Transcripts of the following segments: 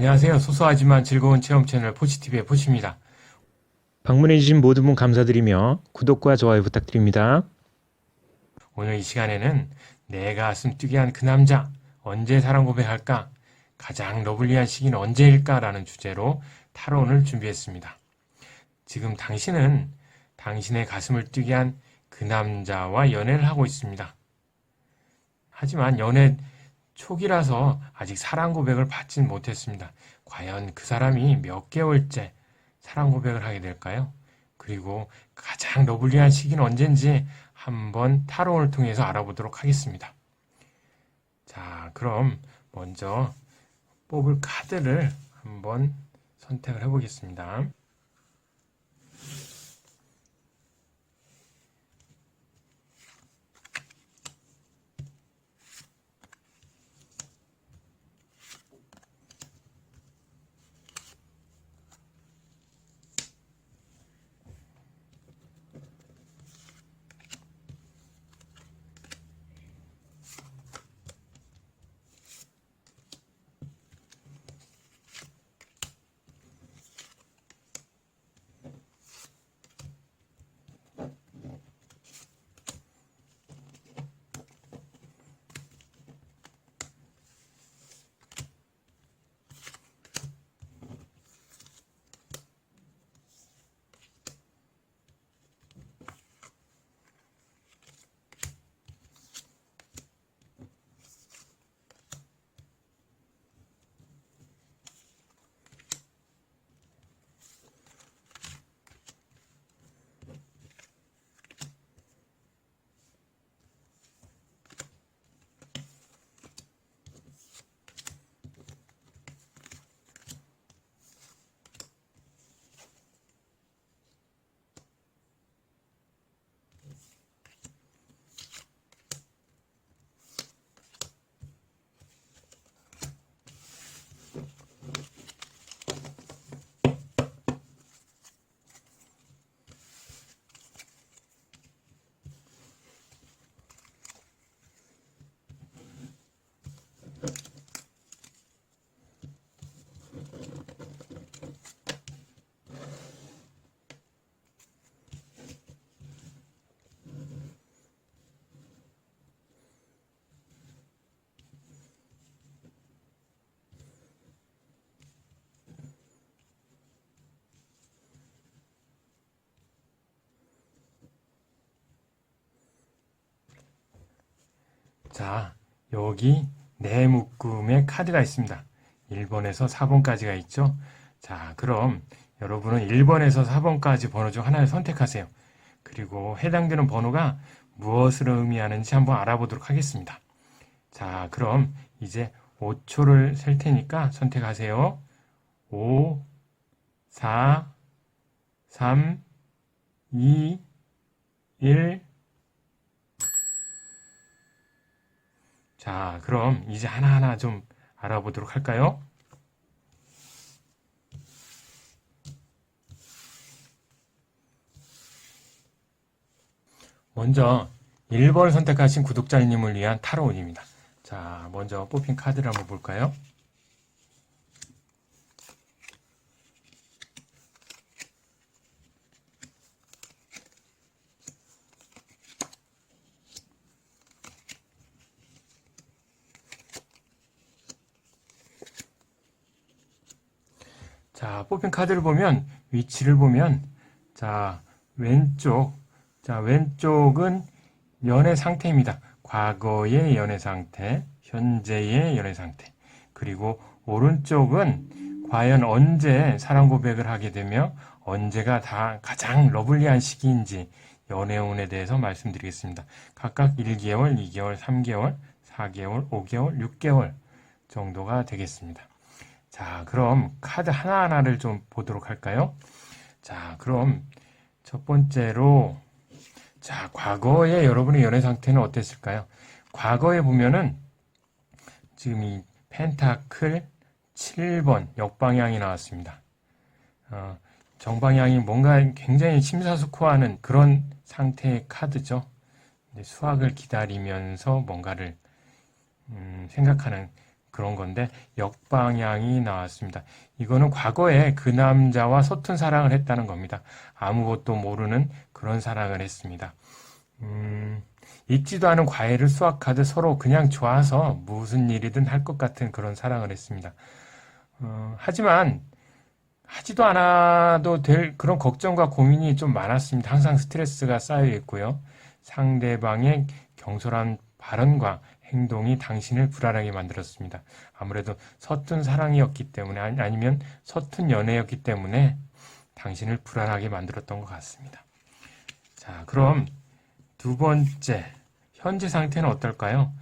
안녕하세요. 소소하지만 즐거운 체험 채널 포치TV의 포치입니다. 방문해주신 모든 분 감사드리며 구독과 좋아요 부탁드립니다. 오늘 이 시간에는 내 가슴 뛰게 한 그 남자, 언제 사랑 고백할까? 가장 러블리한 시기는 언제일까? 라는 주제로 타로를 준비했습니다. 지금 당신은 당신의 가슴을 뛰게 한 그 남자와 연애를 하고 있습니다. 하지만 연애 초기라서 아직 사랑 고백을 받진 못했습니다. 과연 그 사람이 몇 개월째 사랑 고백을 하게 될까요? 그리고 가장 러블리한 시기는 언젠지 한번 타로를 통해서 알아보도록 하겠습니다. 자, 그럼 먼저 뽑을 카드를 한번 선택을 해보겠습니다. 자, 여기 네 묶음의 카드가 있습니다. 1번에서 4번까지가 있죠? 자, 그럼 여러분은 1번에서 4번까지 번호 중 하나를 선택하세요. 그리고 해당되는 번호가 무엇을 의미하는지 한번 알아보도록 하겠습니다. 자, 그럼 이제 5초를 셀 테니까 선택하세요. 5, 4, 3, 2, 1. 자, 그럼 이제 하나하나 좀 알아보도록 할까요? 먼저 1번을 선택하신 구독자님을 위한 타로운입니다. 자, 먼저 뽑힌 카드를 한번 볼까요? 자, 뽑힌 카드를 보면 위치를 보면 자, 왼쪽은 연애 상태입니다. 과거의 연애 상태, 현재의 연애 상태. 그리고 오른쪽은 과연 언제 사랑 고백을 하게 되며 언제가 다 가장 러블리한 시기인지 연애운에 대해서 말씀드리겠습니다. 각각 1개월, 2개월, 3개월, 4개월, 5개월, 6개월 정도가 되겠습니다. 자, 그럼 카드 하나하나를 좀 보도록 할까요? 자, 그럼 첫 번째로 자, 과거의 여러분의 연애 상태는 어땠을까요? 과거에 보면은 지금 이 펜타클 7번 역방향이 나왔습니다. 정방향이 뭔가 굉장히 심사숙고하는 그런 상태의 카드죠. 수학을 기다리면서 뭔가를 생각하는 그런 건데 역방향이 나왔습니다. 이거는 과거에 그 남자와 서툰 사랑을 했다는 겁니다. 아무것도 모르는 그런 사랑을 했습니다. 익지도 않은 과일을 수확하듯 서로 그냥 좋아서 무슨 일이든 할 것 같은 그런 사랑을 했습니다. 하지만 하지도 않아도 될 그런 걱정과 고민이 좀 많았습니다. 항상 스트레스가 쌓여 있고요. 상대방의 경솔한 발언과 행동이 당신을 불안하게 만들었습니다. 아무래도 서툰 사랑이었기 때문에 아니면 서툰 연애였기 때문에 당신을 불안하게 만들었던 것 같습니다. 자, 그럼 두 번째, 현재 상태는 어떨까요?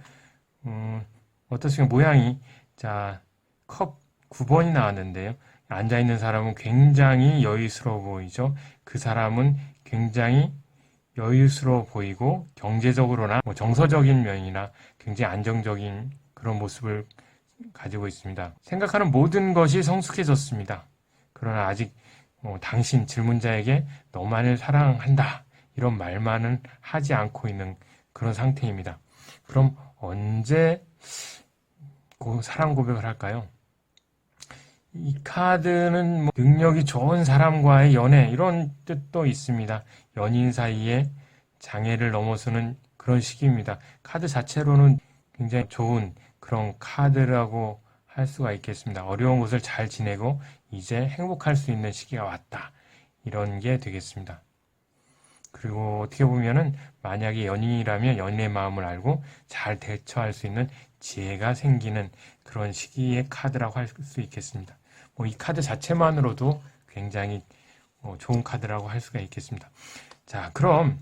어떻습니까? 모양이, 자, 컵 9번이 나왔는데요. 앉아있는 사람은 굉장히 여유스러워 보이죠? 그 사람은 굉장히 여유스러워 보이고 경제적으로나 정서적인 면이나 굉장히 안정적인 그런 모습을 가지고 있습니다. 생각하는 모든 것이 성숙해졌습니다. 그러나 아직 당신 질문자에게 너만을 사랑한다 이런 말만은 하지 않고 있는 그런 상태입니다. 그럼 언제 사랑 고백을 할까요? 이 카드는 능력이 좋은 사람과의 연애 이런 뜻도 있습니다. 연인 사이에 장애를 넘어서는 그런 시기입니다. 카드 자체로는 굉장히 좋은 그런 카드라고 할 수가 있겠습니다. 어려운 것을 잘 지내고 이제 행복할 수 있는 시기가 왔다. 이런 게 되겠습니다. 그리고 어떻게 보면은 만약에 연인이라면 연인의 마음을 알고 잘 대처할 수 있는 지혜가 생기는 그런 시기의 카드라고 할 수 있겠습니다. 이 카드 자체만으로도 굉장히 좋은 카드라고 할 수가 있겠습니다. 자, 그럼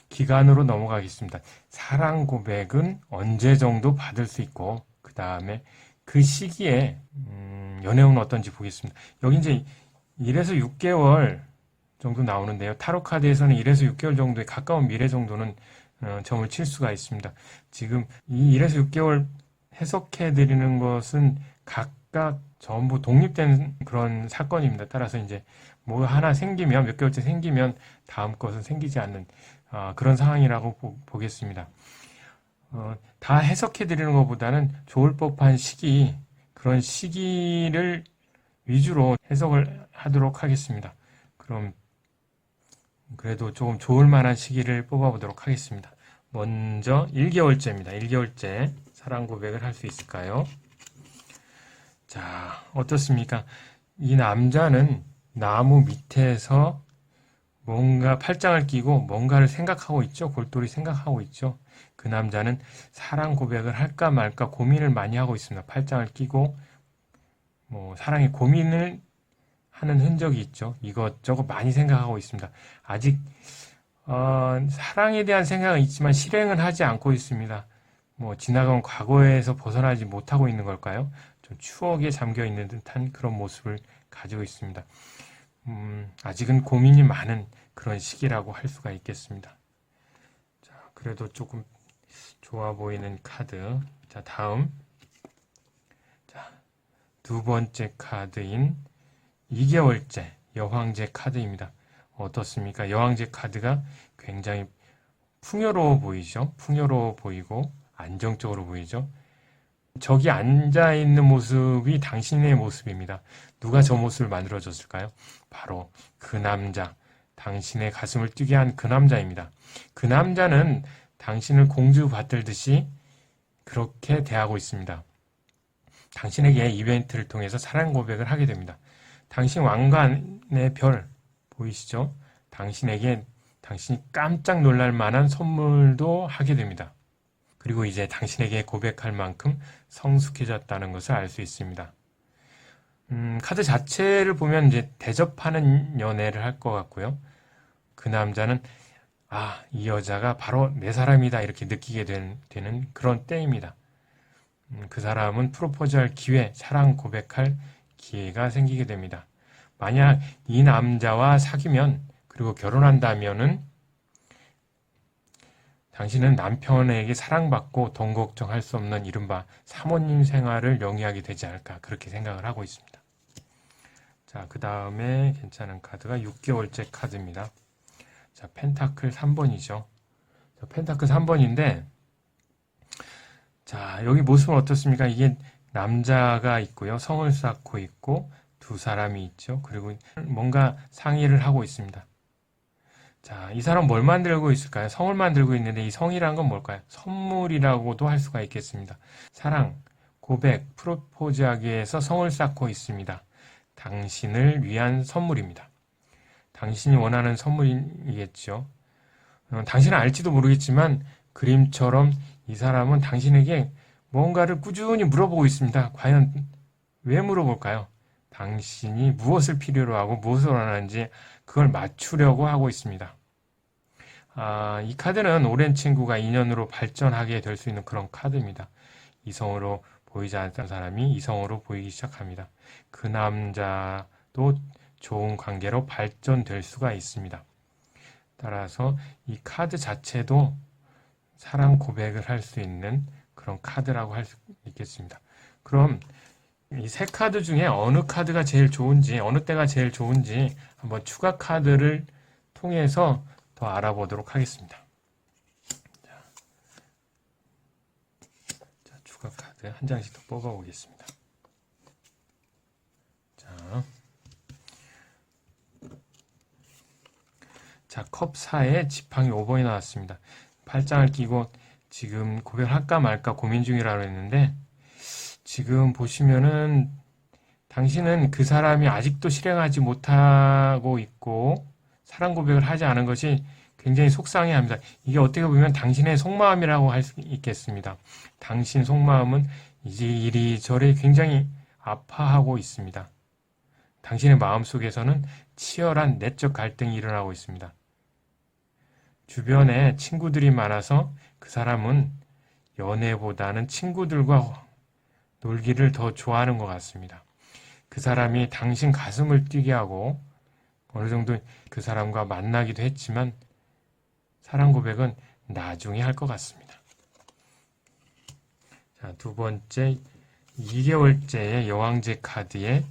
기간으로 넘어가겠습니다. 사랑 고백은 언제 정도 받을 수 있고 그 다음에 그 시기에 연애운은 어떤지 보겠습니다. 여기 이제 1에서 6개월 정도 나오는데요. 타로 카드에서는 1에서 6개월 정도의 가까운 미래 정도는 점을 칠 수가 있습니다. 지금 이 1에서 6개월 해석해 드리는 것은 각각 전부 독립된 그런 사건입니다. 따라서 이제 뭐 하나 생기면 몇 개월째 생기면 다음 것은 생기지 않는 그런 상황이라고 보겠습니다. 다 해석해 드리는 것보다는 좋을 법한 시기 그런 시기를 위주로 해석을 하도록 하겠습니다. 그럼 그래도 조금 좋을 만한 시기를 뽑아보도록 하겠습니다. 먼저 1개월째입니다. 1개월째 사랑 고백을 할 수 있을까요? 자, 어떻습니까? 이 남자는 나무 밑에서 뭔가 팔짱을 끼고 뭔가를 생각하고 있죠. 골똘히 생각하고 있죠. 그 남자는 사랑 고백을 할까 말까 고민을 많이 하고 있습니다. 팔짱을 끼고 사랑에 고민을 하는 흔적이 있죠. 이것저것 많이 생각하고 있습니다. 아직 사랑에 대한 생각은 있지만 실행은 하지 않고 있습니다. 지나간 과거에서 벗어나지 못하고 있는 걸까요? 좀 추억에 잠겨 있는 듯한 그런 모습을 가지고 있습니다. 아직은 고민이 많은 그런 시기라고 할 수가 있겠습니다. 자, 그래도 조금 좋아 보이는 카드. 자, 다음. 자, 두 번째 카드인 2개월째 여황제 카드입니다. 어떻습니까? 여황제 카드가 굉장히 풍요로워 보이죠? 풍요로워 보이고 안정적으로 보이죠? 저기 앉아있는 모습이 당신의 모습입니다. 누가 저 모습을 만들어줬을까요? 바로 그 남자, 당신의 가슴을 뛰게 한 그 남자입니다. 그 남자는 당신을 공주 받들듯이 그렇게 대하고 있습니다. 당신에게 이벤트를 통해서 사랑 고백을 하게 됩니다. 당신 왕관의 별 보이시죠? 당신에게 당신이 깜짝 놀랄 만한 선물도 하게 됩니다. 그리고 이제 당신에게 고백할 만큼 성숙해졌다는 것을 알 수 있습니다. 카드 자체를 보면 이제 대접하는 연애를 할 것 같고요. 그 남자는 이 여자가 바로 내 사람이다 이렇게 느끼게 되는 그런 때입니다. 그 사람은 프로포즈할 기회, 사랑 고백할 기회가 생기게 됩니다. 만약 이 남자와 사귀면 그리고 결혼한다면은 당신은 남편에게 사랑받고 돈 걱정할 수 없는 이른바 사모님 생활을 영위하게 되지 않을까 그렇게 생각을 하고 있습니다. 자, 그 다음에 괜찮은 카드가 6개월째 카드입니다. 자, 펜타클 3번이죠. 펜타클 3번인데 자, 여기 모습은 어떻습니까? 이게 남자가 있고요. 성을 쌓고 있고 두 사람이 있죠. 그리고 뭔가 상의를 하고 있습니다. 자, 이 사람 뭘 만들고 있을까요? 성을 만들고 있는데 이 성이란 건 뭘까요? 선물이라고도 할 수가 있겠습니다. 사랑, 고백, 프로포즈하기 위해서 성을 쌓고 있습니다. 당신을 위한 선물입니다. 당신이 원하는 선물이겠죠. 당신은 알지도 모르겠지만 그림처럼 이 사람은 당신에게 뭔가를 꾸준히 물어보고 있습니다. 과연 왜 물어볼까요? 당신이 무엇을 필요로 하고 무엇을 원하는지 그걸 맞추려고 하고 있습니다. 이 카드는 오랜 친구가 인연으로 발전하게 될 수 있는 그런 카드입니다. 이성으로 보이지 않던 사람이 이성으로 보이기 시작합니다. 그 남자도 좋은 관계로 발전될 수가 있습니다. 따라서 이 카드 자체도 사랑 고백을 할 수 있는 그런 카드라고 할 수 있겠습니다. 그럼 이 세 카드 중에 어느 카드가 제일 좋은지, 어느 때가 제일 좋은지 한번 추가 카드를 통해서 더 알아보도록 하겠습니다. 자, 추가 카드 한 장씩 더 뽑아 보겠습니다. 자, 컵 4에 지팡이 5번이 나왔습니다. 팔짱을 끼고 지금 고백을 할까 말까 고민 중이라고 했는데, 지금 보시면은 당신은 그 사람이 아직도 실행하지 못하고 있고 사랑 고백을 하지 않은 것이 굉장히 속상해합니다. 이게 어떻게 보면 당신의 속마음이라고 할 수 있겠습니다. 당신 속마음은 이제 이리저리 굉장히 아파하고 있습니다. 당신의 마음속에서는 치열한 내적 갈등이 일어나고 있습니다. 주변에 친구들이 많아서 그 사람은 연애보다는 친구들과 놀기를 더 좋아하는 것 같습니다. 그 사람이 당신 가슴을 뛰게 하고 어느 정도 그 사람과 만나기도 했지만 사랑 고백은 나중에 할 것 같습니다. 자, 두 번째 2개월째의 여왕제 카드에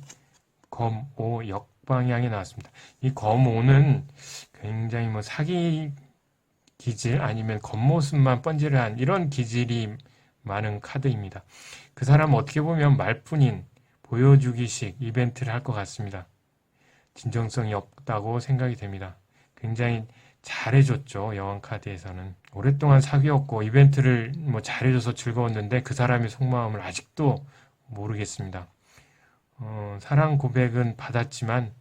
검 5 역방향이 나왔습니다. 이 검 5는 굉장히 사기 기질 아니면 겉모습만 번지르한 이런 기질이 많은 카드입니다. 그 사람은 어떻게 보면 말뿐인 보여주기식 이벤트를 할 것 같습니다. 진정성이 없다고 생각이 됩니다. 굉장히 잘해줬죠. 여왕 카드에서는. 오랫동안 사귀었고 이벤트를 잘해줘서 즐거웠는데 그 사람의 속마음을 아직도 모르겠습니다. 사랑 고백은 받았지만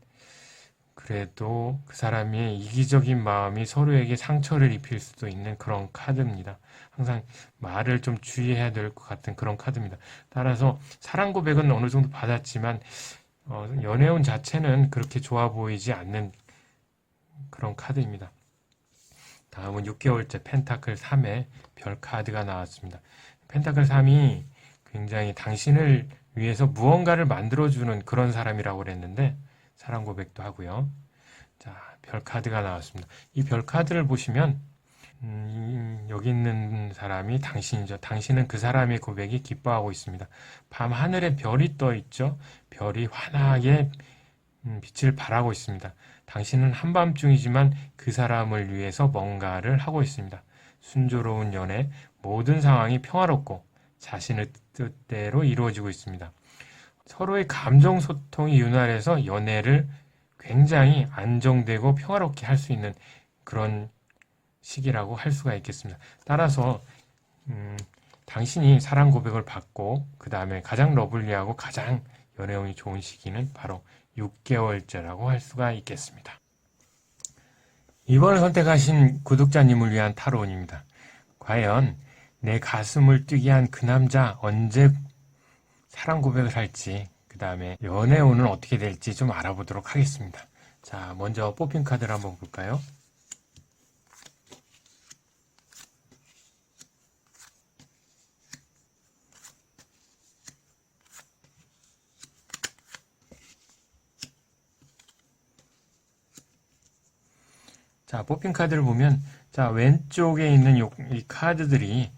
그래도 그 사람의 이기적인 마음이 서로에게 상처를 입힐 수도 있는 그런 카드입니다. 항상 말을 좀 주의해야 될 것 같은 그런 카드입니다. 따라서 사랑 고백은 어느 정도 받았지만 연애운 자체는 그렇게 좋아 보이지 않는 그런 카드입니다. 다음은 6개월째 펜타클 3의 별 카드가 나왔습니다. 펜타클 3이 굉장히 당신을 위해서 무언가를 만들어주는 그런 사람이라고 그랬는데 사랑 고백도 하고요. 자, 별 카드가 나왔습니다. 이 별 카드를 보시면 여기 있는 사람이 당신이죠. 당신은 그 사람의 고백이 기뻐하고 있습니다. 밤 하늘에 별이 떠 있죠. 별이 환하게 빛을 발하고 있습니다. 당신은 한밤중이지만 그 사람을 위해서 뭔가를 하고 있습니다. 순조로운 연애, 모든 상황이 평화롭고 자신의 뜻대로 이루어지고 있습니다. 서로의 감정 소통이 윤활해서 연애를 굉장히 안정되고 평화롭게 할 수 있는 그런 시기라고 할 수가 있겠습니다. 따라서 당신이 사랑 고백을 받고 그 다음에 가장 러블리하고 가장 연애운이 좋은 시기는 바로 6개월째라고 할 수가 있겠습니다. 이번에 선택하신 구독자님을 위한 타로운입니다. 과연 내 가슴을 뛰게 한 그 남자 언제 사랑 고백을 할지, 그 다음에 연애운은 어떻게 될지 좀 알아보도록 하겠습니다. 자, 먼저 뽑힌 카드를 한번 볼까요? 자, 뽑힌 카드를 보면, 자, 왼쪽에 있는 이 카드들이,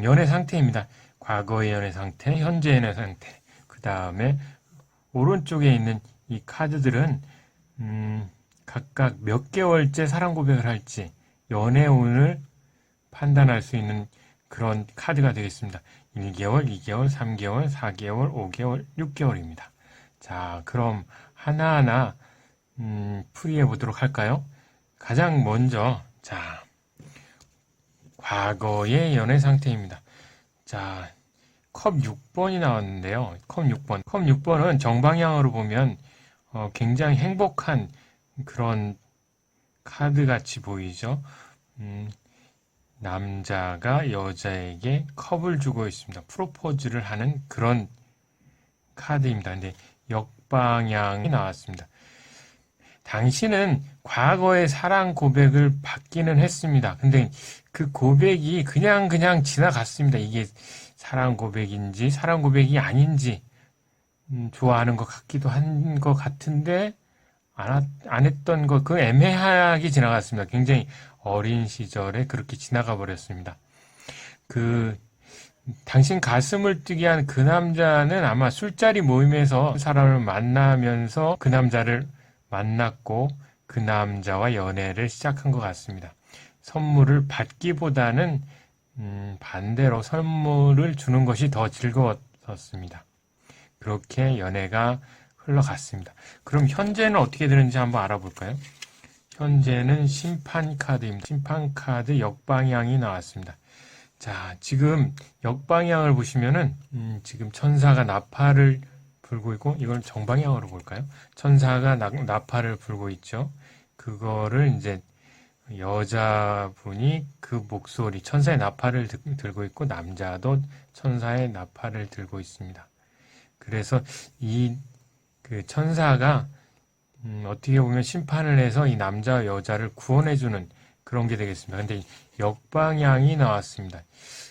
연애 상태입니다. 과거의 연애 상태, 현재 연애 상태. 그 다음에, 오른쪽에 있는 이 카드들은, 각각 몇 개월째 사랑 고백을 할지, 연애운을 판단할 수 있는 그런 카드가 되겠습니다. 1개월, 2개월, 3개월, 4개월, 5개월, 6개월입니다. 자, 그럼 하나하나 풀이해 보도록 할까요? 가장 먼저, 자, 과거의 연애 상태입니다. 자, 컵 6번이 나왔는데요. 컵 6번. 컵 6번은 정방향으로 보면 굉장히 행복한 그런 카드 같이 보이죠? 남자가 여자에게 컵을 주고 있습니다. 프로포즈를 하는 그런 카드입니다. 근데 역방향이 나왔습니다. 당신은 과거의 사랑 고백을 받기는 했습니다. 근데 그 고백이 그냥 지나갔습니다. 이게 사랑 고백인지 사랑 고백이 아닌지 좋아하는 것 같기도 한 것 같은데 안 했던 것, 그 애매하게 지나갔습니다. 굉장히 어린 시절에 그렇게 지나가 버렸습니다. 당신 가슴을 뛰게 한 그 남자는 아마 술자리 모임에서 사람을 만나면서 그 남자를 만났고 그 남자와 연애를 시작한 것 같습니다. 선물을 받기보다는 반대로 선물을 주는 것이 더 즐거웠습니다. 그렇게 연애가 흘러갔습니다. 그럼 현재는 어떻게 되는지 한번 알아볼까요? 현재는 심판 카드입니다. 심판 카드 역방향이 나왔습니다. 자, 지금 역방향을 보시면은 지금 천사가 나팔을 불고 있고, 이걸 정방향으로 볼까요? 천사가 나팔을 불고 있죠. 그거를 이제 여자분이 그 목소리, 천사의 나팔을 들고 있고 남자도 천사의 나팔을 들고 있습니다. 그래서 그 천사가 어떻게 보면 심판을 해서 이 남자와 여자를 구원해주는 그런 게 되겠습니다. 근데 역방향이 나왔습니다.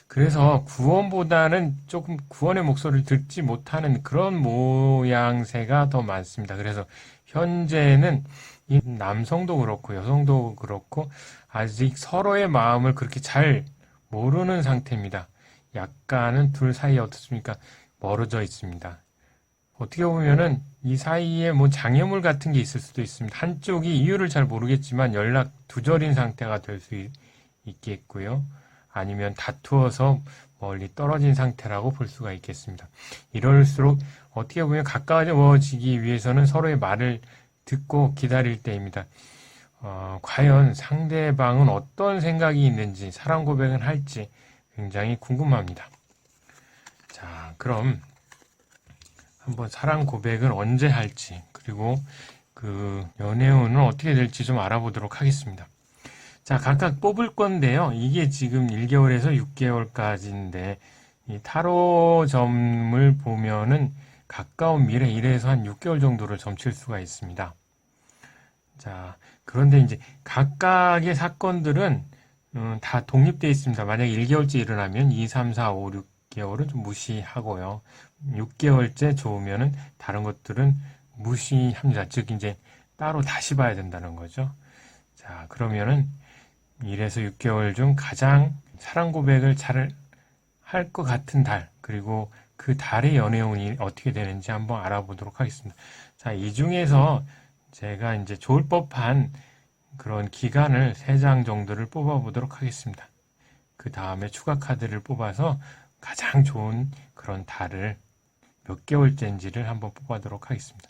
그래서 구원보다는 조금 구원의 목소리를 듣지 못하는 그런 모양새가 더 많습니다. 그래서 현재는 이 남성도 그렇고 여성도 그렇고 아직 서로의 마음을 그렇게 잘 모르는 상태입니다. 약간은 둘 사이에 어떻습니까? 멀어져 있습니다. 어떻게 보면은 이 사이에 뭐 장애물 같은 게 있을 수도 있습니다. 한쪽이 이유를 잘 모르겠지만 연락 두절인 상태가 될 수 있겠고요. 아니면 다투어서 멀리 떨어진 상태라고 볼 수가 있겠습니다. 이럴수록 어떻게 보면 가까워지기 위해서는 서로의 말을 듣고 기다릴 때입니다. 과연 상대방은 어떤 생각이 있는지, 사랑 고백을 할지 굉장히 궁금합니다. 자, 그럼 한번 사랑 고백을 언제 할지, 그리고 그 연애운은 어떻게 될지 좀 알아보도록 하겠습니다. 자, 각각 뽑을 건데요. 이게 지금 1개월에서 6개월까지인데, 이 타로점을 보면은 가까운 미래 1에서 한 6개월 정도를 점칠 수가 있습니다. 자, 그런데 이제 각각의 사건들은 다 독립되어 있습니다. 만약에 1개월째 일어나면 2, 3, 4, 5, 6개월은 좀 무시하고요. 6개월째 좋으면은 다른 것들은 무시합니다. 즉 이제 따로 다시 봐야 된다는 거죠. 자, 그러면은 1에서 6개월 중 가장 사랑 고백을 잘 할 것 같은 달, 그리고 그 달의 연애운이 어떻게 되는지 한번 알아보도록 하겠습니다. 자, 이 중에서 제가 이제 좋을 법한 그런 기간을 3장 정도를 뽑아보도록 하겠습니다. 그 다음에 추가 카드를 뽑아서 가장 좋은 그런 달을 몇 개월째인지를 한번 뽑아보도록 하겠습니다.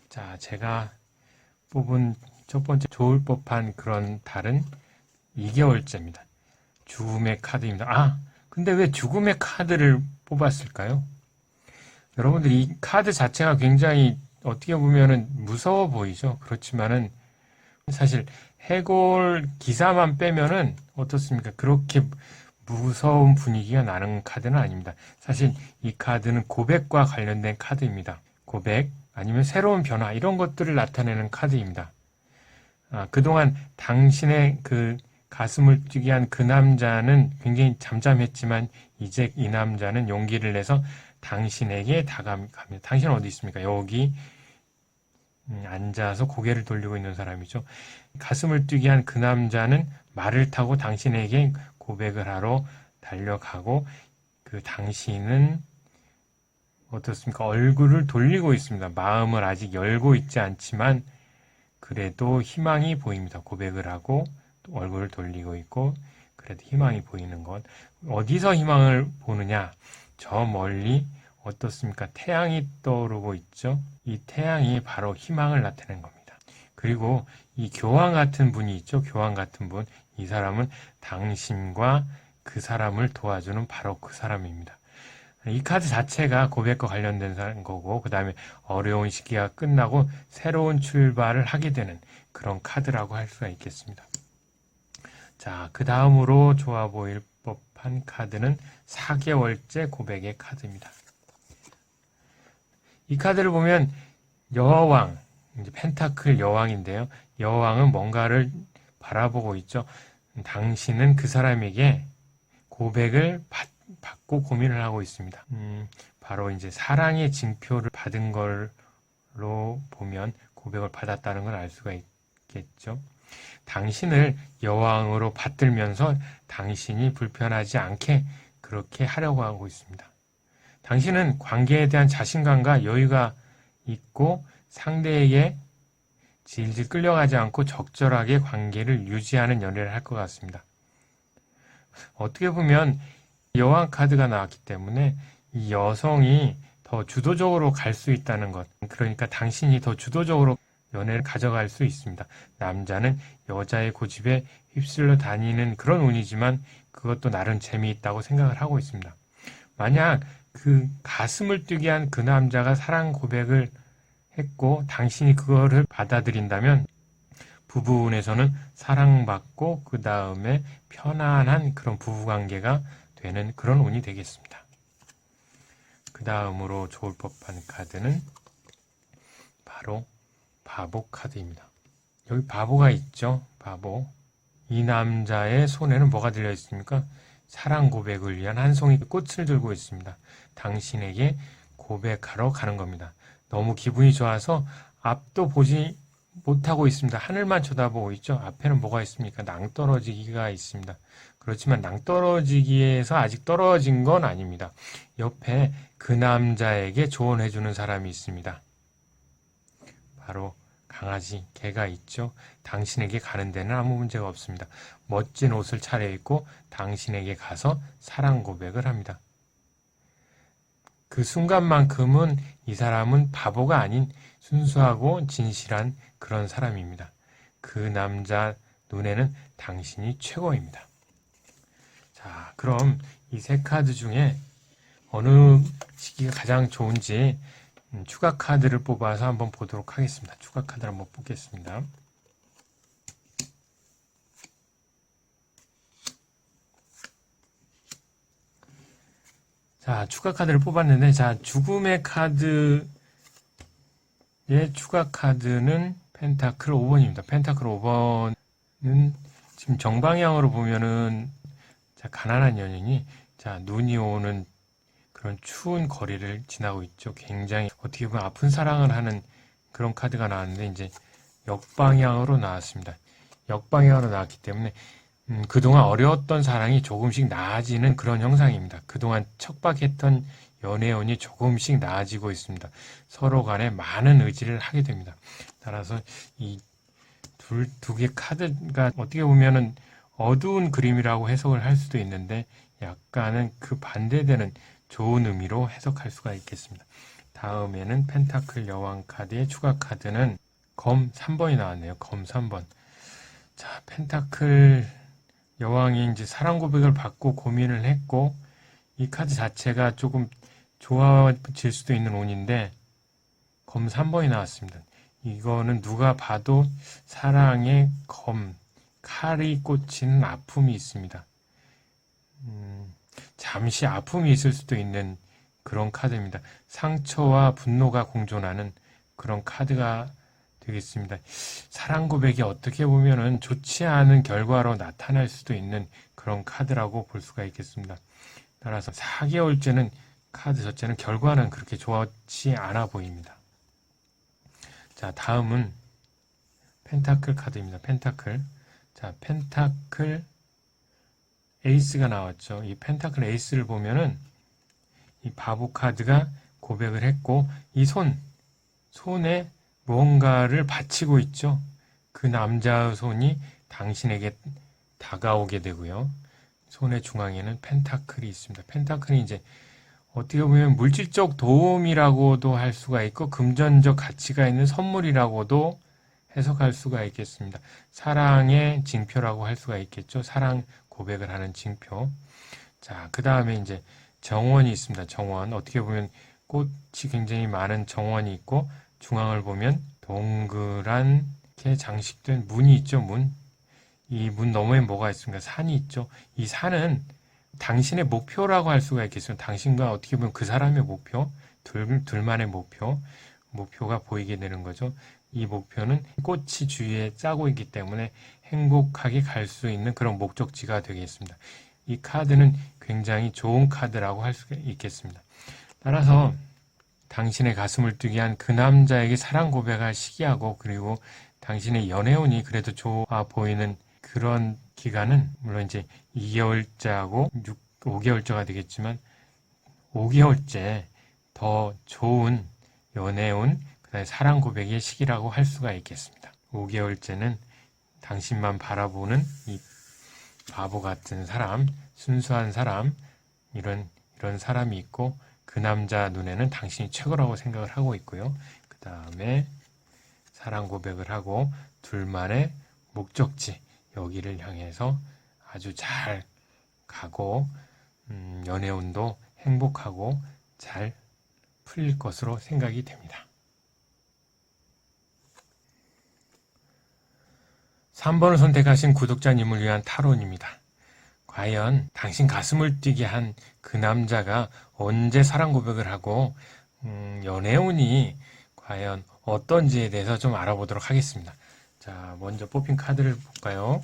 자, 제가 뽑은 첫 번째 좋을 법한 그런 달은 2개월째입니다. 죽음의 카드입니다. 근데 왜 죽음의 카드를 뽑았을까요? 여러분들 이 카드 자체가 굉장히 어떻게 보면은 무서워 보이죠? 그렇지만은 사실 해골 기사만 빼면은 어떻습니까? 그렇게 무서운 분위기가 나는 카드는 아닙니다. 사실 이 카드는 고백과 관련된 카드입니다. 고백 아니면 새로운 변화 이런 것들을 나타내는 카드입니다. 그동안 당신의 그 가슴을 뛰게 한 그 남자는 굉장히 잠잠했지만 이제 이 남자는 용기를 내서 당신에게 다가갑니다. 당신은 어디 있습니까? 여기 앉아서 고개를 돌리고 있는 사람이죠. 가슴을 뛰게 한 그 남자는 말을 타고 당신에게 고백을 하러 달려가고 그 당신은 어떻습니까? 얼굴을 돌리고 있습니다. 마음을 아직 열고 있지 않지만 그래도 희망이 보입니다. 고백을 하고 또 얼굴을 돌리고 있고 그 그래도 희망이 보이는 것. 어디서 희망을 보느냐? 저 멀리 어떻습니까? 태양이 떠오르고 있죠? 이 태양이 바로 희망을 나타내는 겁니다. 그리고 이 교황 같은 분이 있죠? 교황 같은 분. 이 사람은 당신과 그 사람을 도와주는 바로 그 사람입니다. 이 카드 자체가 고백과 관련된 거고, 그 다음에 어려운 시기가 끝나고 새로운 출발을 하게 되는 그런 카드라고 할 수가 있겠습니다. 자, 그 다음으로 좋아 보일 법한 카드는 4개월째 고백의 카드입니다. 이 카드를 보면 여왕, 이제 펜타클 여왕인데요. 여왕은 뭔가를 바라보고 있죠. 당신은 그 사람에게 고백을 받고 고민을 하고 있습니다. 바로 이제 사랑의 징표를 받은 걸로 보면 고백을 받았다는 걸 알 수가 있겠죠. 당신을 여왕으로 받들면서 당신이 불편하지 않게 그렇게 하려고 하고 있습니다. 당신은 관계에 대한 자신감과 여유가 있고 상대에게 질질 끌려가지 않고 적절하게 관계를 유지하는 연애를 할 것 같습니다. 어떻게 보면 여왕 카드가 나왔기 때문에 이 여성이 더 주도적으로 갈 수 있다는 것. 그러니까 당신이 더 주도적으로 연애를 가져갈 수 있습니다. 남자는 여자의 고집에 휩쓸려 다니는 그런 운이지만 그것도 나름 재미있다고 생각을 하고 있습니다. 만약 그 가슴을 뛰게 한 그 남자가 사랑 고백을 했고 당신이 그거를 받아들인다면 부부운에서는 사랑받고 그 다음에 편안한 그런 부부관계가 되는 그런 운이 되겠습니다. 그 다음으로 좋을 법한 카드는 바로 바보 카드입니다. 여기 바보가 있죠. 바보. 이 남자의 손에는 뭐가 들려 있습니까? 사랑 고백을 위한 한 송이 꽃을 들고 있습니다. 당신에게 고백하러 가는 겁니다. 너무 기분이 좋아서 앞도 보지 못하고 있습니다. 하늘만 쳐다보고 있죠. 앞에는 뭐가 있습니까? 낭떠러지기가 있습니다. 그렇지만 낭떠러지기에서 아직 떨어진 건 아닙니다. 옆에 그 남자에게 조언해주는 사람이 있습니다. 바로 강아지, 개가 있죠. 당신에게 가는 데는 아무 문제가 없습니다. 멋진 옷을 차려입고 당신에게 가서 사랑 고백을 합니다. 그 순간만큼은 이 사람은 바보가 아닌 순수하고 진실한 그런 사람입니다. 그 남자 눈에는 당신이 최고입니다. 자, 그럼 이 세 카드 중에 어느 시기가 가장 좋은지 추가 카드를 뽑아서 한번 보도록 하겠습니다. 추가 카드를 한번 뽑겠습니다. 자, 추가 카드를 뽑았는데, 자, 죽음의 카드의 추가 카드는 펜타클 5번입니다. 펜타클 5번은 지금 정방향으로 보면은, 자, 가난한 연인이, 자, 눈이 오는 그런 추운 거리를 지나고 있죠. 굉장히 어떻게 보면 아픈 사랑을 하는 그런 카드가 나왔는데, 이제 역방향으로 나왔습니다. 역방향으로 나왔기 때문에, 그동안 어려웠던 사랑이 조금씩 나아지는 그런 형상입니다. 그동안 척박했던 연애운이 조금씩 나아지고 있습니다. 서로 간에 많은 의지를 하게 됩니다. 따라서 이 두 개 카드가 어떻게 보면은 어두운 그림이라고 해석을 할 수도 있는데 약간은 그 반대되는 좋은 의미로 해석할 수가 있겠습니다. 다음에는 펜타클 여왕 카드의 추가 카드는 검 3번이 나왔네요. 검 3번. 자, 펜타클 여왕이 이제 사랑 고백을 받고 고민을 했고 이 카드 자체가 조금 좋아질 수도 있는 운인데 검 3번이 나왔습니다. 이거는 누가 봐도 사랑의 검, 칼이 꽂히는 아픔이 있습니다. 잠시 아픔이 있을 수도 있는 그런 카드입니다. 상처와 분노가 공존하는 그런 카드가 되겠습니다. 사랑 고백이 어떻게 보면은 좋지 않은 결과로 나타날 수도 있는 그런 카드라고 볼 수가 있겠습니다. 따라서 4개월째는 카드 자체는 결과는 그렇게 좋지 않아 보입니다. 자, 다음은 펜타클 카드입니다. 펜타클. 자, 펜타클 에이스가 나왔죠. 이 펜타클 에이스를 보면은 이 바보 카드가 고백을 했고 이 손에 무언가를 바치고 있죠. 그 남자의 손이 당신에게 다가오게 되고요. 손의 중앙에는 펜타클이 있습니다. 펜타클이 이제 어떻게 보면 물질적 도움이라고도 할 수가 있고 금전적 가치가 있는 선물이라고도 해석할 수가 있겠습니다. 사랑의 징표라고 할 수가 있겠죠. 사랑 고백을 하는 징표. 자, 그 다음에 이제 정원이 있습니다. 정원. 어떻게 보면 꽃이 굉장히 많은 정원이 있고 중앙을 보면 동그란 게 장식된 문이 있죠. 문. 이 문 너머에 뭐가 있습니까? 산이 있죠. 이 산은 당신의 목표라고 할 수가 있겠습니다. 당신과 어떻게 보면 그 사람의 목표, 둘만의 목표가 보이게 되는 거죠. 이 목표는 꽃이 주위에 짜고 있기 때문에 행복하게 갈 수 있는 그런 목적지가 되겠습니다. 이 카드는 굉장히 좋은 카드라고 할 수 있겠습니다. 따라서 당신의 가슴을 뛰게 한 그 남자에게 사랑 고백할 시기하고 그리고 당신의 연애운이 그래도 좋아 보이는 그런 기간은 물론 이제 2개월째하고 5개월째가 되겠지만 5개월째 더 좋은 연애운 그다음에 사랑 고백의 시기라고 할 수가 있겠습니다. 5개월째는 당신만 바라보는 이 바보 같은 사람, 순수한 사람 이런 사람이 있고 그 남자 눈에는 당신이 최고라고 생각을 하고 있고요. 그 다음에 사랑 고백을 하고 둘만의 목적지 여기를 향해서 아주 잘 가고 연애운도 행복하고 잘 풀릴 것으로 생각이 됩니다. 3번을 선택하신 구독자님을 위한 타로입니다. 과연 당신 가슴을 뛰게 한 그 남자가 언제 사랑 고백을 하고 연애운이 과연 어떤지에 대해서 좀 알아보도록 하겠습니다. 자, 먼저 뽑힌 카드를 볼까요?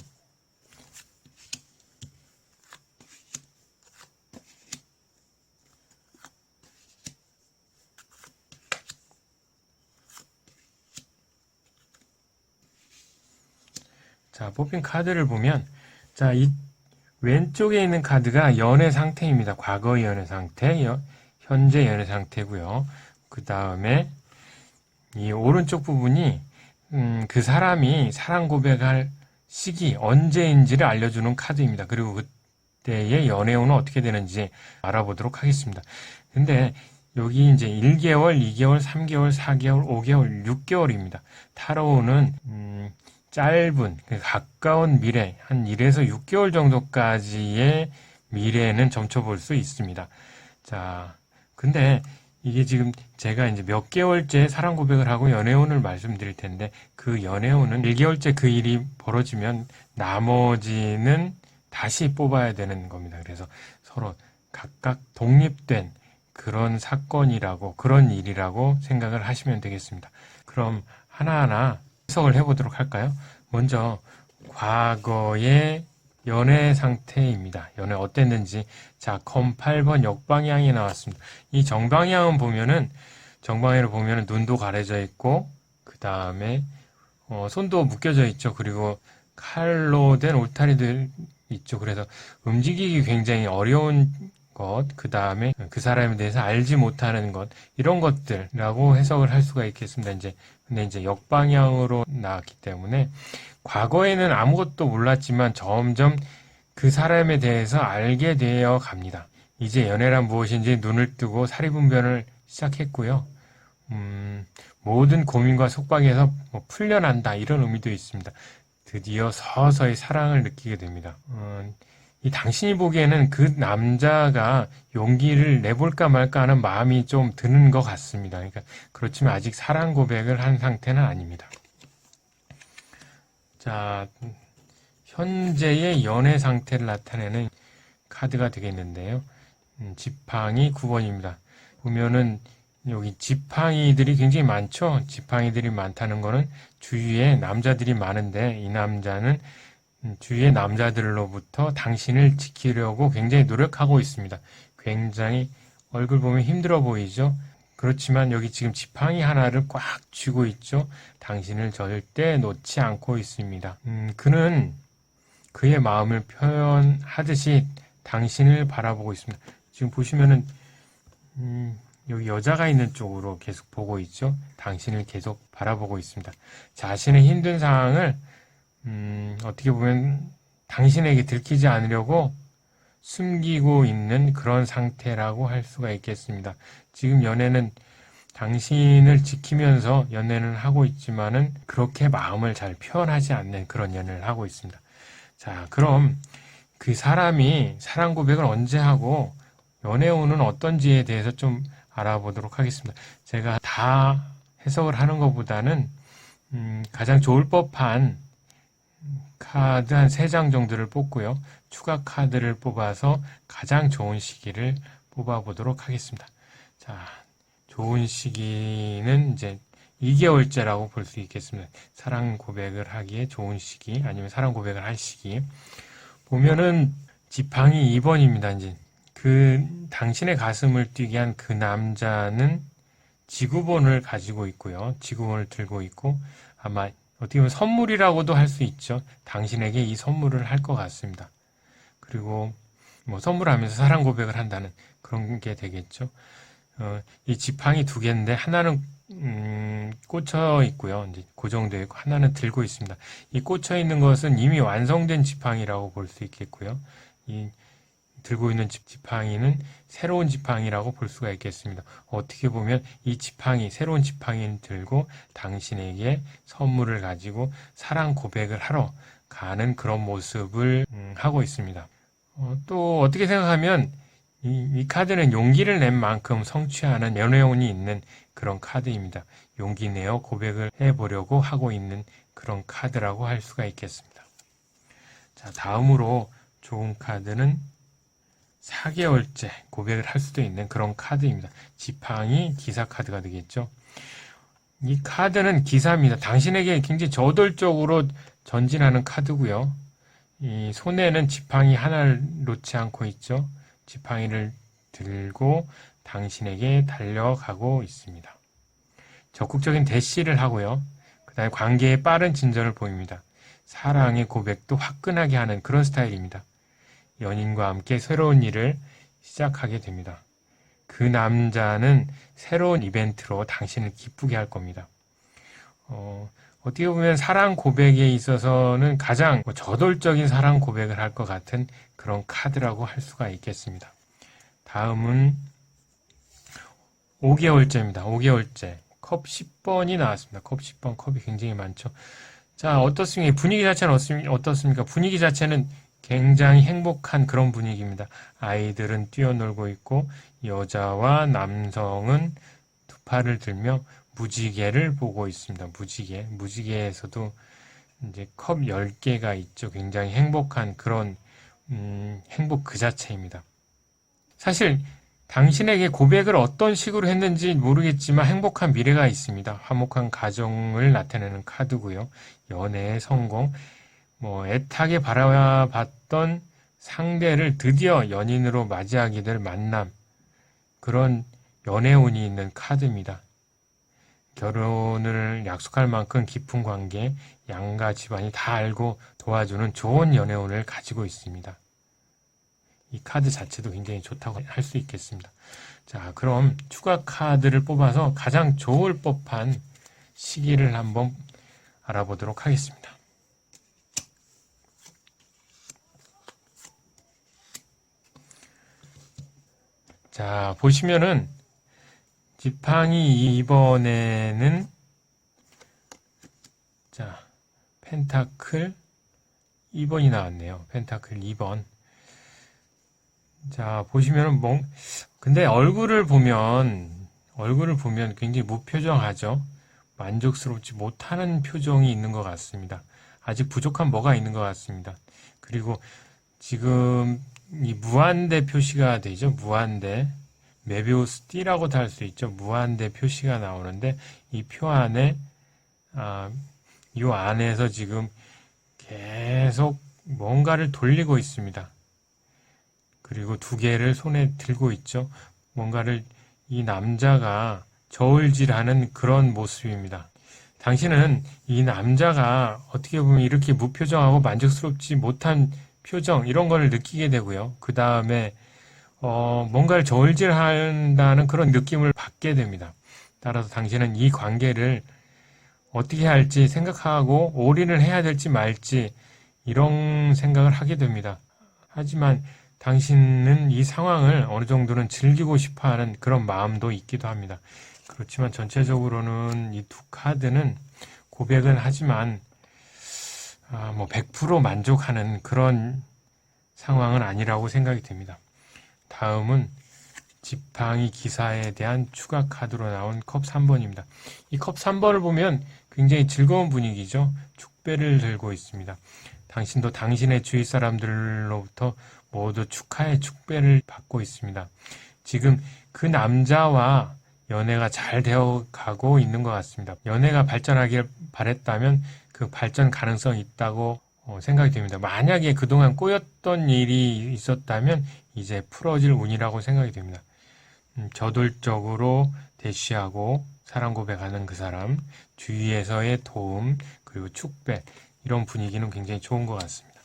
자, 뽑힌 카드를 보면 자, 이 왼쪽에 있는 카드가 연애 상태입니다. 과거의 연애 상태, 현재 연애 상태고요. 그 다음에 이 오른쪽 부분이 그 사람이 사랑 고백할 시기 언제인지를 알려주는 카드입니다. 그리고 그때의 연애운은 어떻게 되는지 알아보도록 하겠습니다. 근데 여기 이제 1개월, 2개월, 3개월, 4개월, 5개월, 6개월입니다. 타로는 짧은, 가까운 미래, 한 1에서 6개월 정도까지의 미래는 점쳐볼 수 있습니다. 자, 근데 이게 지금 제가 이제 몇 개월째 사랑 고백을 하고 연애운을 말씀드릴 텐데 그 연애운은 1개월째 그 일이 벌어지면 나머지는 다시 뽑아야 되는 겁니다. 그래서 서로 각각 독립된 그런 사건이라고, 그런 일이라고 생각을 하시면 되겠습니다. 그럼 하나하나 해석을 해보도록 할까요? 먼저 과거의 연애 상태입니다. 연애 어땠는지. 자, 컴 8번 역방향이 나왔습니다. 이 정방향은 정방향으로 보면은 눈도 가려져 있고 그 다음에 손도 묶여져 있죠. 그리고 칼로 된 울타리도 있죠. 그래서 움직이기 굉장히 어려운 것, 그 다음에 그 사람에 대해서 알지 못하는 것, 이런 것들이라고 해석을 할 수가 있겠습니다. 근데 이제 역방향으로 나왔기 때문에 과거에는 아무것도 몰랐지만 점점 그 사람에 대해서 알게 되어 갑니다. 이제 연애란 무엇인지 눈을 뜨고 사리분별을 시작했고요. 모든 고민과 속박에서 풀려난다 이런 의미도 있습니다. 드디어 서서히 사랑을 느끼게 됩니다. 이 당신이 보기에는 그 남자가 용기를 내볼까 말까 하는 마음이 좀 드는 것 같습니다. 그러니까 그렇지만 아직 사랑 고백을 한 상태는 아닙니다. 자, 현재의 연애 상태를 나타내는 카드가 되겠는데요. 지팡이 9번입니다. 보면은 여기 지팡이들이 굉장히 많죠. 지팡이들이 많다는 거는 주위에 남자들이 많은데 이 남자는 주위의 남자들로부터 당신을 지키려고 굉장히 노력하고 있습니다. 굉장히 얼굴 보면 힘들어 보이죠. 그렇지만 여기 지금 지팡이 하나를 꽉 쥐고 있죠. 당신을 절대 놓지 않고 있습니다. 그는 그의 마음을 표현하듯이 당신을 바라보고 있습니다. 지금 보시면은 여기 여자가 있는 쪽으로 계속 보고 있죠. 당신을 계속 바라보고 있습니다. 자신의 힘든 상황을 어떻게 보면 당신에게 들키지 않으려고 숨기고 있는 그런 상태라고 할 수가 있겠습니다. 지금 연애는 당신을 지키면서 연애를 하고 있지만은 그렇게 마음을 잘 표현하지 않는 그런 연애를 하고 있습니다. 자, 그럼 그 사람이 사랑 고백을 언제 하고 연애운은 어떤지에 대해서 좀 알아보도록 하겠습니다. 제가 다 해석을 하는 것보다는 가장 좋을 법한 카드 한 3장 정도를 뽑고요. 추가 카드를 뽑아서 가장 좋은 시기를 뽑아보도록 하겠습니다. 자, 좋은 시기는 이제 2개월째라고 볼 수 있겠습니다. 사랑 고백을 하기에 좋은 시기, 아니면 사랑 고백을 할 시기. 보면은 지팡이 2번입니다. 이제 당신의 가슴을 뛰게 한 그 남자는 지구본을 가지고 있고요. 지구본을 들고 있고, 아마 어떻게 보면 선물이라고도 할 수 있죠. 당신에게 이 선물을 할 것 같습니다. 그리고 뭐 선물하면서 사랑 고백을 한다는 그런 게 되겠죠. 이 지팡이 2개인데 하나는 꽂혀 있고요. 이제 고정되어 있고 하나는 들고 있습니다. 이 꽂혀 있는 것은 이미 완성된 지팡이라고 볼 수 있겠고요. 이 들고 있는 지팡이는 새로운 지팡이라고 볼 수가 있겠습니다. 어떻게 보면 이 지팡이, 새로운 지팡이를 들고 당신에게 선물을 가지고 사랑 고백을 하러 가는 그런 모습을 하고 있습니다. 또 어떻게 생각하면 이 카드는 용기를 낸 만큼 성취하는 연애운이 있는 그런 카드입니다. 용기 내어 고백을 해보려고 하고 있는 그런 카드라고 할 수가 있겠습니다. 자, 다음으로 좋은 카드는 4개월째 고백을 할 수도 있는 그런 카드입니다. 지팡이 기사 카드가 되겠죠. 이 카드는 기사입니다. 당신에게 굉장히 저돌적으로 전진하는 카드고요. 이 손에는 지팡이 하나를 놓지 않고 있죠. 지팡이를 들고 당신에게 달려가고 있습니다. 적극적인 대시를 하고요. 그 다음에 관계에 빠른 진전을 보입니다. 사랑의 고백도 화끈하게 하는 그런 스타일입니다. 연인과 함께 새로운 일을 시작하게 됩니다. 그 남자는 새로운 이벤트로 당신을 기쁘게 할 겁니다. 어떻게 보면 사랑 고백에 있어서는 가장 저돌적인 사랑 고백을 할 것 같은 그런 카드라고 할 수가 있겠습니다. 다음은 5개월째입니다. 5개월째. 컵 10번이 나왔습니다. 컵 10번, 컵이 굉장히 많죠. 자, 어떻습니까? 분위기 자체는 어떻습니까? 분위기 자체는 굉장히 행복한 그런 분위기입니다. 아이들은 뛰어놀고 있고 여자와 남성은 두 팔을 들며 무지개를 보고 있습니다. 무지개에서도 이제 컵 10개가 있죠. 굉장히 행복한 그런 행복 그 자체입니다. 사실 당신에게 고백을 어떤 식으로 했는지 모르겠지만 행복한 미래가 있습니다. 화목한 가정을 나타내는 카드고요. 연애의 성공, 애타게 바라봤던 상대를 드디어 연인으로 맞이하게 될 만남, 그런 연애운이 있는 카드입니다. 결혼을 약속할 만큼 깊은 관계, 양가 집안이 다 알고 도와주는 좋은 연애운을 가지고 있습니다. 이 카드 자체도 굉장히 좋다고 할 수 있겠습니다. 자, 그럼 추가 카드를 뽑아서 가장 좋을 법한 시기를 한번 알아보도록 하겠습니다. 자, 보시면은 지팡이 2번에는 자, 펜타클 2번이 나왔네요. 펜타클 2번. 자, 보시면은 근데 얼굴을 보면 굉장히 무표정하죠. 만족스럽지 못하는 표정이 있는 것 같습니다. 아직 부족한 뭐가 있는 것 같습니다. 그리고 지금 이 무한대 표시가 되죠. 무한대. 메비우스 띠라고도 할 수 있죠. 무한대 표시가 나오는데 이 표 안에 이 안에서 지금 계속 뭔가를 돌리고 있습니다. 그리고 2개를 손에 들고 있죠. 뭔가를 이 남자가 저울질하는 그런 모습입니다. 당신은 이 남자가 어떻게 보면 이렇게 무표정하고 만족스럽지 못한 표정, 이런 걸 느끼게 되고요. 그 다음에 뭔가를 저울질한다는 그런 느낌을 받게 됩니다. 따라서 당신은 이 관계를 어떻게 할지 생각하고 올인을 해야 될지 말지 이런 생각을 하게 됩니다. 하지만 당신은 이 상황을 어느 정도는 즐기고 싶어 하는 그런 마음도 있기도 합니다. 그렇지만 전체적으로는 이 두 카드는 고백은 하지만 100% 만족하는 그런 상황은 아니라고 생각이 됩니다. 다음은 지팡이 기사에 대한 추가 카드로 나온 컵 3번입니다. 이 컵 3번을 보면 굉장히 즐거운 분위기죠. 축배를 들고 있습니다. 당신도 당신의 주위 사람들로부터 모두 축하의 축배를 받고 있습니다. 지금 그 남자와 연애가 잘 되어 가고 있는 것 같습니다. 연애가 발전하길 바랬다면 그 발전 가능성이 있다고 생각이 됩니다. 만약에 그동안 꼬였던 일이 있었다면 이제 풀어질 운이라고 생각이 됩니다. 저돌적으로 대쉬하고 사랑 고백하는 그 사람, 주위에서의 도움, 그리고 축배, 이런 분위기는 굉장히 좋은 것 같습니다.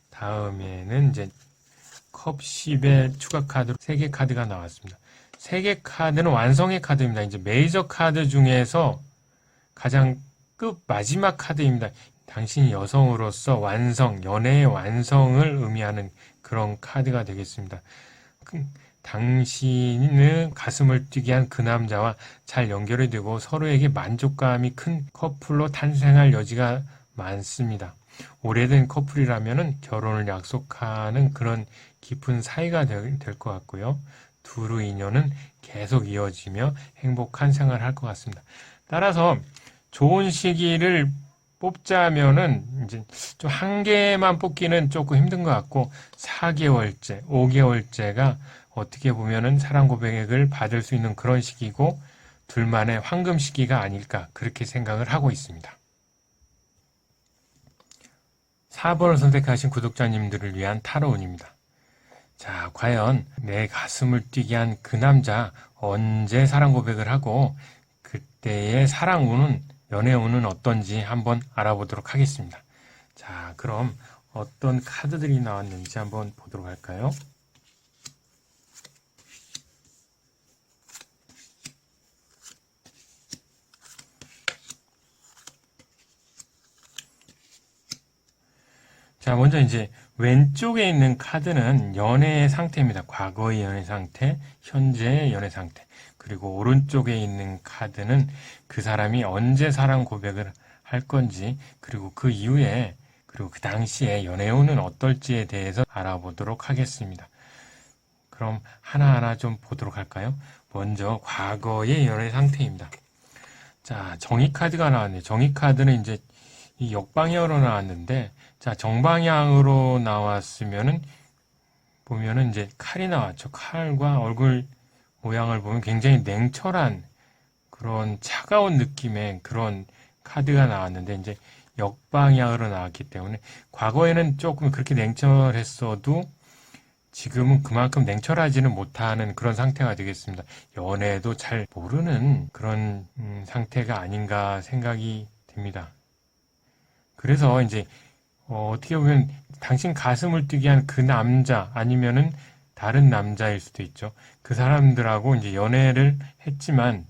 다음에는 이제 컵 10의 추가 카드 3개 카드가 나왔습니다. 3개 카드는 완성의 카드입니다. 이제 메이저 카드 중에서 가장 끝 마지막 카드입니다. 당신이 여성으로서 완성, 연애의 완성을 의미하는 그런 카드가 되겠습니다. 당신은 가슴을 뛰게 한 그 남자와 잘 연결이 되고 서로에게 만족감이 큰 커플로 탄생할 여지가 많습니다. 오래된 커플이라면 결혼을 약속하는 그런 깊은 사이가 될 것 같고요. 두루 인연은 계속 이어지며 행복한 생활을 할 것 같습니다. 따라서 좋은 시기를 뽑자면은 이제 좀 한 개만 뽑기는 조금 힘든 것 같고 4개월째, 5개월째가 어떻게 보면은 사랑 고백을 받을 수 있는 그런 시기고 둘만의 황금 시기가 아닐까 그렇게 생각을 하고 있습니다. 4번을 선택하신 구독자님들을 위한 타로운입니다. 자, 과연 내 가슴을 뛰게 한 그 남자 언제 사랑 고백을 하고 그때의 사랑운은 연애운은 어떤지 한번 알아보도록 하겠습니다. 자, 그럼 어떤 카드들이 나왔는지 한번 보도록 할까요? 자, 먼저 이제 왼쪽에 있는 카드는 연애의 상태입니다. 과거의 연애 상태, 현재의 연애 상태. 그리고 오른쪽에 있는 카드는 그 사람이 언제 사랑 고백을 할 건지, 그리고 그 이후에, 그리고 그 당시에 연애운은 어떨지에 대해서 알아보도록 하겠습니다. 그럼 하나하나 좀 보도록 할까요? 먼저 과거의 연애 상태입니다. 자, 정의 카드가 나왔네요. 정의 카드는 이제 이 역방향으로 나왔는데, 자, 정방향으로 나왔으면은, 보면은 이제 칼이 나왔죠. 칼과 얼굴 모양을 보면 굉장히 냉철한 그런 차가운 느낌의 그런 카드가 나왔는데, 이제 역방향으로 나왔기 때문에, 과거에는 조금 그렇게 냉철했어도 지금은 그만큼 냉철하지는 못하는 그런 상태가 되겠습니다. 연애도 잘 모르는 그런 상태가 아닌가 생각이 됩니다. 그래서 이제 어떻게 보면 당신 가슴을 뛰게 한 그 남자 아니면은 다른 남자일 수도 있죠. 그 사람들하고 이제 연애를 했지만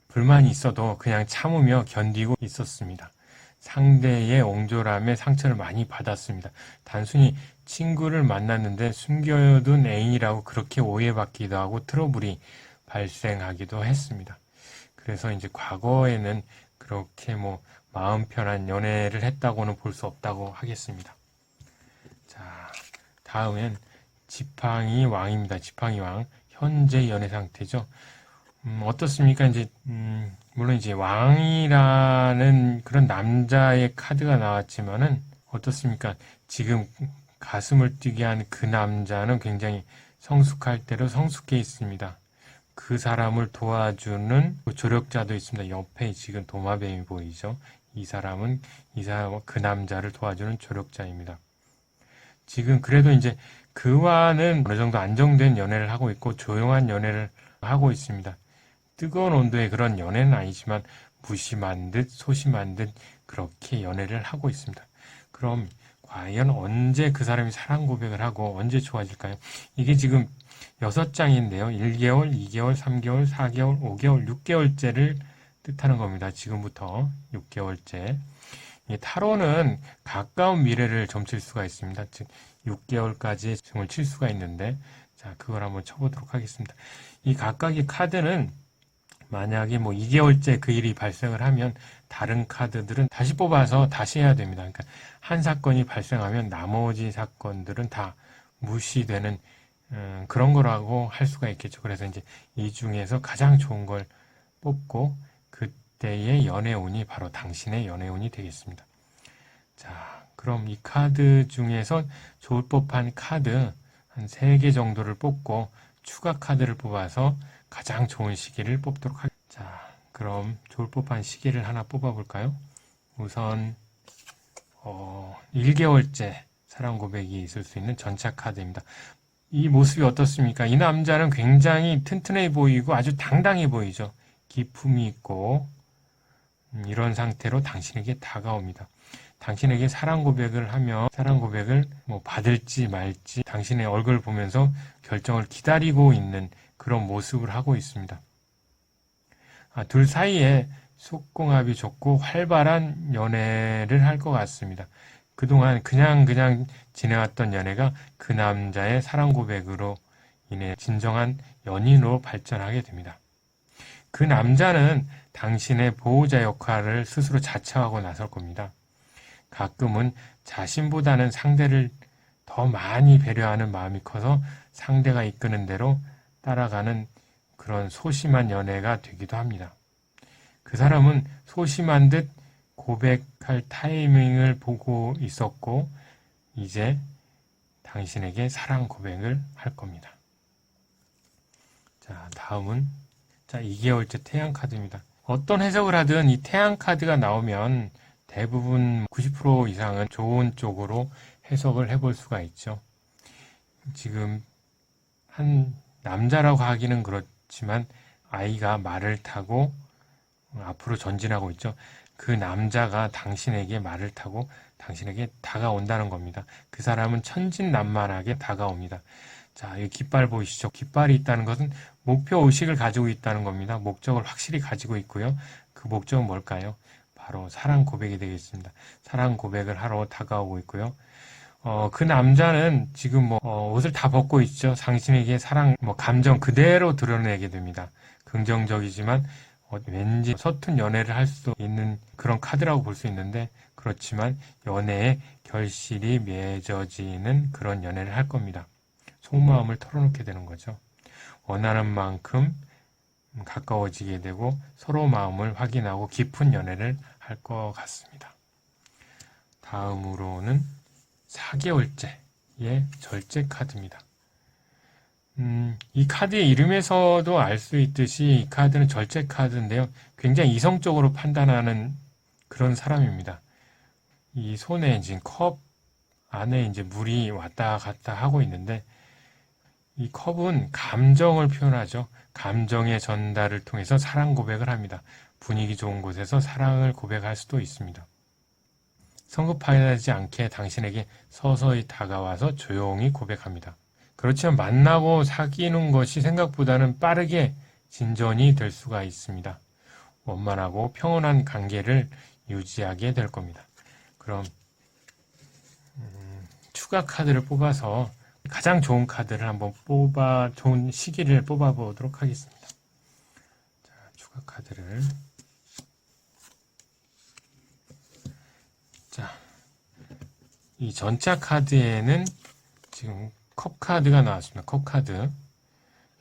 불만이 있어도 그냥 참으며 견디고 있었습니다. 상대의 옹졸함에 상처를 많이 받았습니다. 단순히 친구를 만났는데 숨겨둔 애인이라고 그렇게 오해받기도 하고 트러블이 발생하기도 했습니다. 그래서 이제 과거에는 그렇게 마음 편한 연애를 했다고는 볼 수 없다고 하겠습니다. 자, 다음엔 지팡이 왕입니다. 지팡이 왕. 현재 연애 상태죠. 어떻습니까? 이제, 물론 이제 왕이라는 그런 남자의 카드가 나왔지만은 어떻습니까? 지금 가슴을 뛰게 한 그 남자는 굉장히 성숙할 대로 성숙해 있습니다. 그 사람을 도와주는 조력자도 있습니다. 옆에 지금 도마뱀이 보이죠? 이 사람은 그 남자를 도와주는 조력자입니다. 지금 그래도 이제 그와는 어느 정도 안정된 연애를 하고 있고 조용한 연애를 하고 있습니다. 뜨거운 온도의 그런 연애는 아니지만 무심한 듯 소심한 듯 그렇게 연애를 하고 있습니다. 그럼 과연 언제 그 사람이 사랑 고백을 하고 언제 좋아질까요? 이게 지금 6장인데요. 1개월, 2개월, 3개월, 4개월, 5개월, 6개월째를 뜻하는 겁니다. 지금부터 6개월째. 이 타로는 가까운 미래를 점칠 수가 있습니다. 즉 6개월까지 점을 칠 수가 있는데, 자, 그걸 한번 쳐보도록 하겠습니다. 이 각각의 카드는 만약에 뭐 2개월째 그 일이 발생을 하면 다른 카드들은 다시 뽑아서 다시 해야 됩니다. 그러니까 한 사건이 발생하면 나머지 사건들은 다 무시되는 그런 거라고 할 수가 있겠죠. 그래서 이제 이 중에서 가장 좋은 걸 뽑고 그때의 연애운이 바로 당신의 연애운이 되겠습니다. 자, 그럼 이 카드 중에서 좋을 법한 카드 한 3개 정도를 뽑고 추가 카드를 뽑아서 가장 좋은 시기를 뽑도록 하겠습니다. 자, 그럼 좋을 법한 시기를 하나 뽑아볼까요? 우선 1개월째 사랑 고백이 있을 수 있는 전차 카드입니다. 이 모습이 어떻습니까? 이 남자는 굉장히 튼튼해 보이고 아주 당당해 보이죠. 기품이 있고 이런 상태로 당신에게 다가옵니다. 당신에게 사랑 고백을 하며 사랑 고백을 뭐 받을지 말지 당신의 얼굴을 보면서 결정을 기다리고 있는 그런 모습을 하고 있습니다. 둘 사이에 속궁합이 좋고 활발한 연애를 할 것 같습니다. 그동안 그냥 지내왔던 연애가 그 남자의 사랑 고백으로 인해 진정한 연인으로 발전하게 됩니다. 그 남자는 당신의 보호자 역할을 스스로 자처하고 나설 겁니다. 가끔은 자신보다는 상대를 더 많이 배려하는 마음이 커서 상대가 이끄는 대로 따라가는 그런 소심한 연애가 되기도 합니다. 그 사람은 소심한 듯 고백할 타이밍을 보고 있었고 이제 당신에게 사랑 고백을 할 겁니다. 자, 다음은 2개월째 태양 카드입니다. 어떤 해석을 하든 이 태양 카드가 나오면 대부분 90% 이상은 좋은 쪽으로 해석을 해볼 수가 있죠. 지금 한 남자라고 하기는 그렇지만 아이가 말을 타고 앞으로 전진하고 있죠. 그 남자가 당신에게 말을 타고 당신에게 다가온다는 겁니다. 그 사람은 천진난만하게 다가옵니다. 자, 여기 깃발 보이시죠? 깃발이 있다는 것은 목표 의식을 가지고 있다는 겁니다. 목적을 확실히 가지고 있고요. 그 목적은 뭘까요? 바로 사랑 고백이 되겠습니다. 사랑 고백을 하러 다가오고 있고요. 그 남자는 지금 옷을 다 벗고 있죠. 당신에게 사랑, 감정 그대로 드러내게 됩니다. 긍정적이지만 왠지 서툰 연애를 할 수 있는 그런 카드라고 볼 수 있는데 그렇지만 연애에 결실이 맺어지는 그런 연애를 할 겁니다. 속마음을 털어놓게 되는 거죠. 원하는 만큼 가까워지게 되고 서로 마음을 확인하고 깊은 연애를 할 것 같습니다. 다음으로는 4개월째의 절제 카드입니다. 이 카드의 이름에서도 알 수 있듯이 이 카드는 절제 카드인데요. 굉장히 이성적으로 판단하는 그런 사람입니다. 이 손에 지금 컵 안에 이제 물이 왔다 갔다 하고 있는데 이 컵은 감정을 표현하죠. 감정의 전달을 통해서 사랑 고백을 합니다. 분위기 좋은 곳에서 사랑을 고백할 수도 있습니다. 성급하지 않게 당신에게 서서히 다가와서 조용히 고백합니다. 그렇지만 만나고 사귀는 것이 생각보다는 빠르게 진전이 될 수가 있습니다. 원만하고 평온한 관계를 유지하게 될 겁니다. 그럼 추가 카드를 뽑아서 가장 좋은 카드를 한번 좋은 시기를 뽑아보도록 하겠습니다. 자, 추가 카드를. 자, 이 전차 카드에는 지금 컵 카드가 나왔습니다. 컵 카드.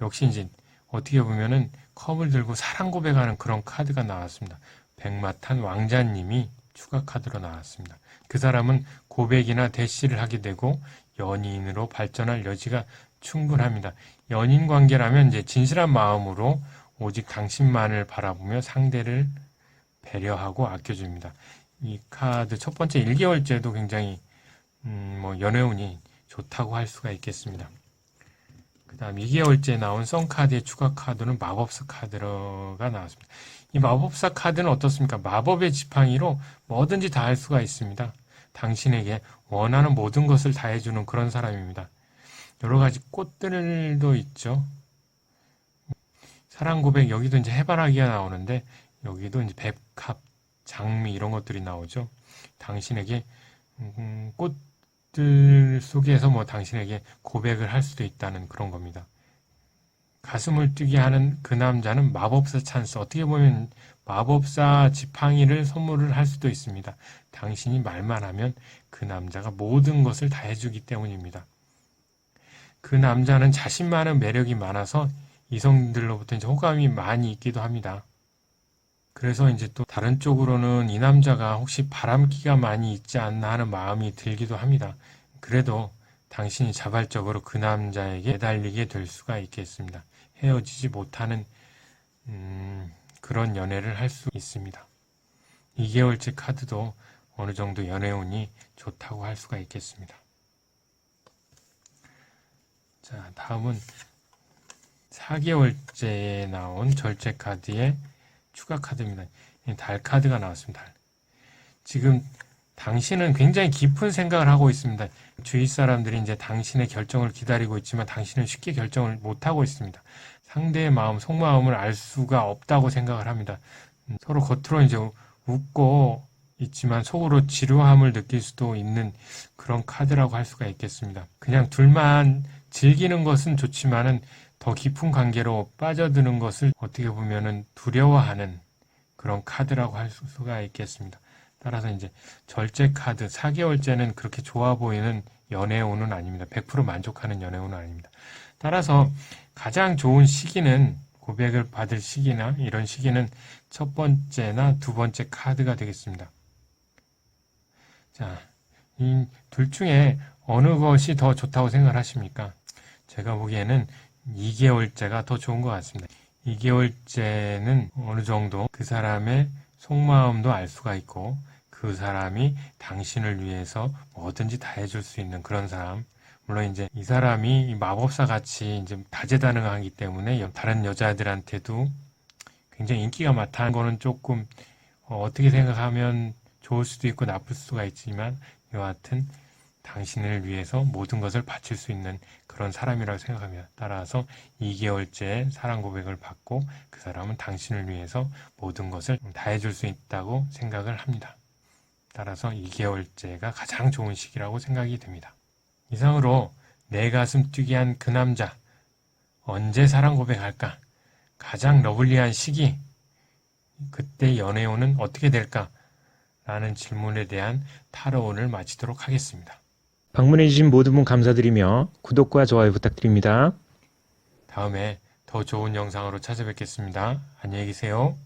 역시 이제 어떻게 보면은 컵을 들고 사랑 고백하는 그런 카드가 나왔습니다. 백마탄 왕자님이 추가 카드로 나왔습니다. 그 사람은 고백이나 대시를 하게 되고 연인으로 발전할 여지가 충분합니다. 연인 관계라면 이제 진실한 마음으로 오직 당신만을 바라보며 상대를 배려하고 아껴줍니다. 이 카드 첫 번째 1개월째도 굉장히 연애운이 좋다고 할 수가 있겠습니다. 그 다음 2개월째 나온 썬카드의 추가 카드는 마법사 카드가 나왔습니다. 이 마법사 카드는 어떻습니까? 마법의 지팡이로 뭐든지 다 할 수가 있습니다. 당신에게 원하는 모든 것을 다 해주는 그런 사람입니다. 여러 가지 꽃들도 있죠. 사랑 고백, 여기도 이제 해바라기가 나오는데, 여기도 이제 백합, 장미 이런 것들이 나오죠. 당신에게 꽃들 속에서 뭐 당신에게 고백을 할 수도 있다는 그런 겁니다. 가슴을 뛰게 하는 그 남자는 마법사 찬스, 어떻게 보면 마법사 지팡이를 선물을 할 수도 있습니다. 당신이 말만 하면 그 남자가 모든 것을 다 해주기 때문입니다. 그 남자는 자신만의 매력이 많아서 이성들로부터 이제 호감이 많이 있기도 합니다. 그래서 이제 또 다른 쪽으로는 이 남자가 혹시 바람기가 많이 있지 않나 하는 마음이 들기도 합니다. 그래도 당신이 자발적으로 그 남자에게 매달리게 될 수가 있겠습니다. 헤어지지 못하는 그런 연애를 할 수 있습니다. 2개월째 카드도 어느 정도 연애운이 좋다고 할 수가 있겠습니다. 자, 다음은 4개월째에 나온 절제 카드의 추가 카드입니다. 달 카드가 나왔습니다. 지금 당신은 굉장히 깊은 생각을 하고 있습니다. 주위 사람들이 이제 당신의 결정을 기다리고 있지만 당신은 쉽게 결정을 못하고 있습니다. 상대의 마음, 속마음을 알 수가 없다고 생각을 합니다. 서로 겉으로 이제 웃고 있지만 속으로 지루함을 느낄 수도 있는 그런 카드라고 할 수가 있겠습니다. 그냥 둘만 즐기는 것은 좋지만은 더 깊은 관계로 빠져드는 것을 어떻게 보면은 두려워하는 그런 카드라고 할 수가 있겠습니다. 따라서 이제 절제 카드 4개월째는 그렇게 좋아 보이는 연애운은 아닙니다. 100% 만족하는 연애운은 아닙니다. 따라서 가장 좋은 시기는 고백을 받을 시기나 이런 시기는 첫 번째나 두 번째 카드가 되겠습니다. 자, 이 둘 중에 어느 것이 더 좋다고 생각하십니까? 제가 보기에는 2개월째가 더 좋은 것 같습니다. 2개월째는 어느 정도 그 사람의 속마음도 알 수가 있고 그 사람이 당신을 위해서 뭐든지 다 해줄 수 있는 그런 사람. 물론 이제 이 사람이 마법사 같이 이제 다재다능하기 때문에 다른 여자들한테도 굉장히 인기가 많다는 거는 조금 어떻게 생각하면 좋을 수도 있고 나쁠 수가 있지만 여하튼 당신을 위해서 모든 것을 바칠 수 있는 그런 사람이라고 생각합니다. 따라서 2개월째 사랑 고백을 받고 그 사람은 당신을 위해서 모든 것을 다 해줄 수 있다고 생각을 합니다. 따라서 2개월째가 가장 좋은 시기라고 생각이 됩니다. 이상으로 내 가슴 뛰게 한 그 남자, 언제 사랑 고백할까? 가장 러블리한 시기, 그때 연애운은 어떻게 될까? 라는 질문에 대한 타로운을 마치도록 하겠습니다. 방문해주신 모든 분 감사드리며 구독과 좋아요 부탁드립니다. 다음에 더 좋은 영상으로 찾아뵙겠습니다. 안녕히 계세요.